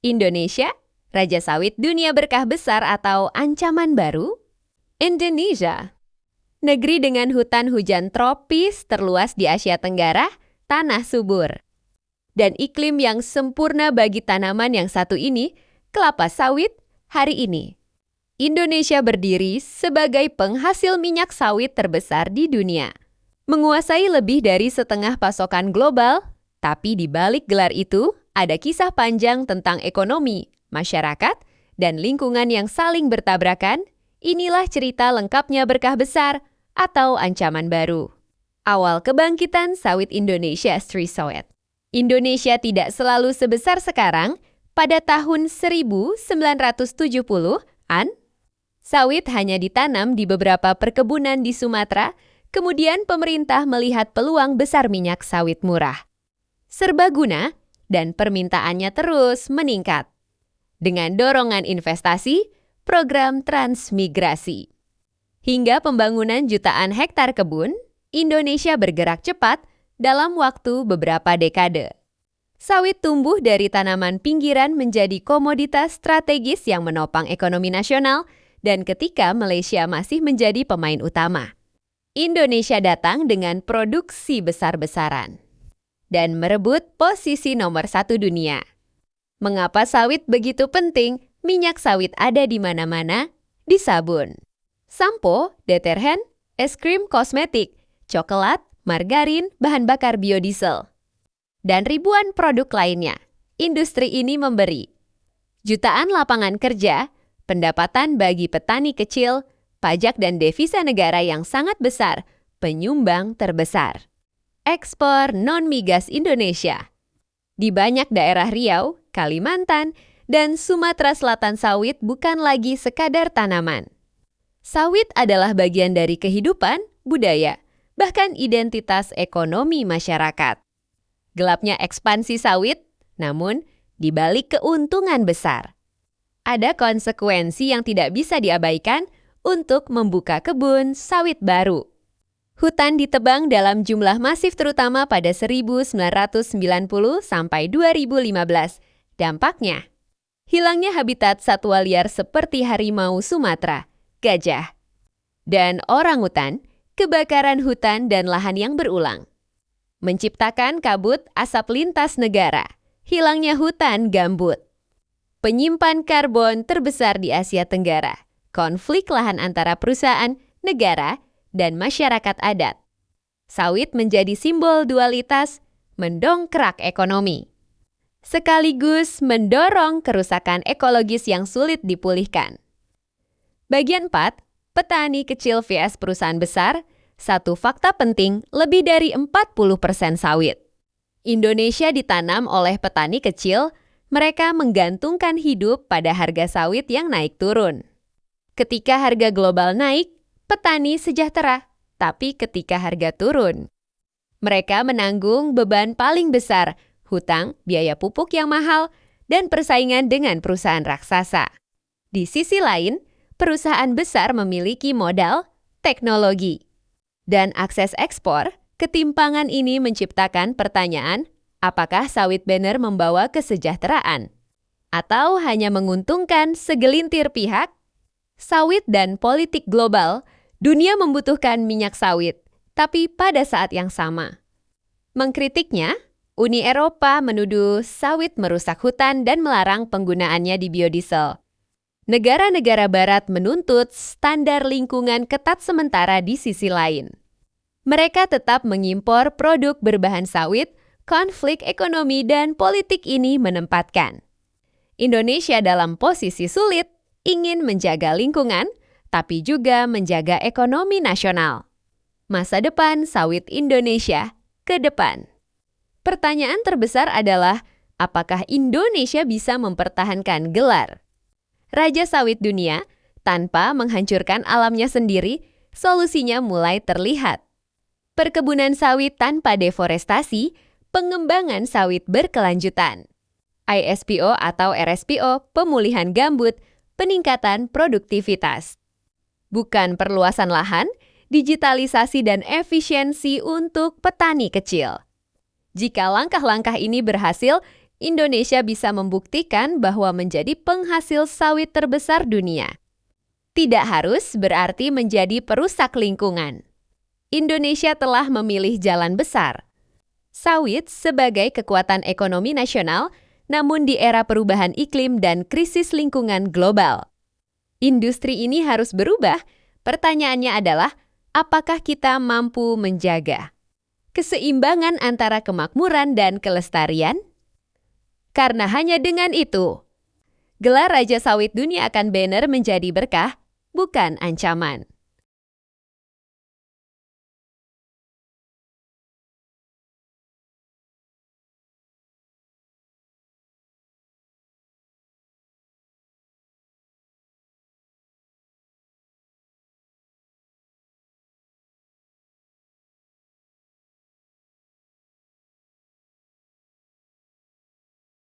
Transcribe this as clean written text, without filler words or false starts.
Indonesia, Raja Sawit Dunia Berkah Besar atau ancaman baru? Indonesia, negeri dengan hutan hujan tropis terluas di Asia Tenggara, tanah subur, dan iklim yang sempurna bagi tanaman yang satu ini, kelapa sawit. Hari ini, Indonesia berdiri sebagai penghasil minyak sawit terbesar di dunia, menguasai lebih dari setengah pasokan global. Tapi di balik gelar itu, ada kisah panjang tentang ekonomi, masyarakat, dan lingkungan yang saling bertabrakan. Inilah cerita lengkapnya berkah besar atau ancaman baru. Awal kebangkitan sawit Indonesia Sri Sowet. Indonesia tidak selalu sebesar sekarang. Pada tahun 1970-an, sawit hanya ditanam di beberapa perkebunan di Sumatera, kemudian pemerintah melihat peluang besar minyak sawit murah, serbaguna, dan permintaannya terus meningkat. Dengan dorongan investasi, program transmigrasi, hingga pembangunan jutaan hektar kebun, Indonesia bergerak cepat dalam waktu beberapa dekade. Sawit tumbuh dari tanaman pinggiran menjadi komoditas strategis yang menopang ekonomi nasional, dan ketika Malaysia masih menjadi pemain utama, Indonesia datang dengan produksi besar-besaran dan merebut posisi nomor 1 dunia. Mengapa sawit begitu penting? Minyak sawit ada di mana-mana, di sabun, sampo, deterjen, es krim kosmetik, coklat, margarin, bahan bakar biodiesel, dan ribuan produk lainnya. Industri ini memberi jutaan lapangan kerja, pendapatan bagi petani kecil, pajak dan devisa negara yang sangat besar, penyumbang terbesar. Ekspor non-migas Indonesia. Di banyak daerah Riau, Kalimantan, dan Sumatera Selatan sawit bukan lagi sekadar tanaman. Sawit adalah bagian dari kehidupan, budaya, bahkan identitas ekonomi masyarakat. Gelapnya ekspansi sawit, namun di balik keuntungan besar, ada konsekuensi yang tidak bisa diabaikan untuk membuka kebun sawit baru. Hutan ditebang dalam jumlah masif terutama pada 1990 sampai 2015. Dampaknya, hilangnya habitat satwa liar seperti harimau Sumatera, gajah, dan orangutan, kebakaran hutan dan lahan yang berulang, menciptakan kabut asap lintas negara, hilangnya hutan gambut, penyimpan karbon terbesar di Asia Tenggara, konflik lahan antara perusahaan, negara, dan masyarakat adat. Sawit menjadi simbol dualitas, mendongkrak ekonomi, sekaligus mendorong kerusakan ekologis yang sulit dipulihkan. Bagian 4, petani kecil vs perusahaan besar. Satu fakta penting, lebih dari 40% sawit Indonesia ditanam oleh petani kecil. Mereka menggantungkan hidup pada harga sawit yang naik turun. Ketika harga global naik, petani sejahtera, tapi ketika harga turun, mereka menanggung beban paling besar, hutang, biaya pupuk yang mahal, dan persaingan dengan perusahaan raksasa. Di sisi lain, perusahaan besar memiliki modal, teknologi, dan akses ekspor. Ketimpangan ini menciptakan pertanyaan, apakah sawit benar membawa kesejahteraan? Atau hanya menguntungkan segelintir pihak? Sawit dan politik global. Dunia membutuhkan minyak sawit, tapi pada saat yang sama, mengkritiknya, Uni Eropa menuduh sawit merusak hutan dan melarang penggunaannya di biodiesel. Negara-negara barat menuntut standar lingkungan ketat, sementara di sisi lain, mereka tetap mengimpor produk berbahan sawit. Konflik ekonomi dan politik ini menempatkan Indonesia dalam posisi sulit, ingin menjaga lingkungan, tapi juga menjaga ekonomi nasional. Masa depan sawit Indonesia ke depan. Pertanyaan terbesar adalah, apakah Indonesia bisa mempertahankan gelar Raja Sawit Dunia tanpa menghancurkan alamnya sendiri? Solusinya mulai terlihat. Perkebunan sawit tanpa deforestasi, pengembangan sawit berkelanjutan, ISPO atau RSPO, pemulihan gambut, peningkatan produktivitas. Bukan perluasan lahan, digitalisasi dan efisiensi untuk petani kecil. Jika langkah-langkah ini berhasil, Indonesia bisa membuktikan bahwa menjadi penghasil sawit terbesar dunia tidak harus berarti menjadi perusak lingkungan. Indonesia telah memilih jalan besar. Sawit sebagai kekuatan ekonomi nasional, namun di era perubahan iklim dan krisis lingkungan global. Industri ini harus berubah. Pertanyaannya adalah, apakah kita mampu menjaga keseimbangan antara kemakmuran dan kelestarian? Karena hanya dengan itu, gelar Raja Sawit Dunia akan Banner menjadi berkah, bukan ancaman.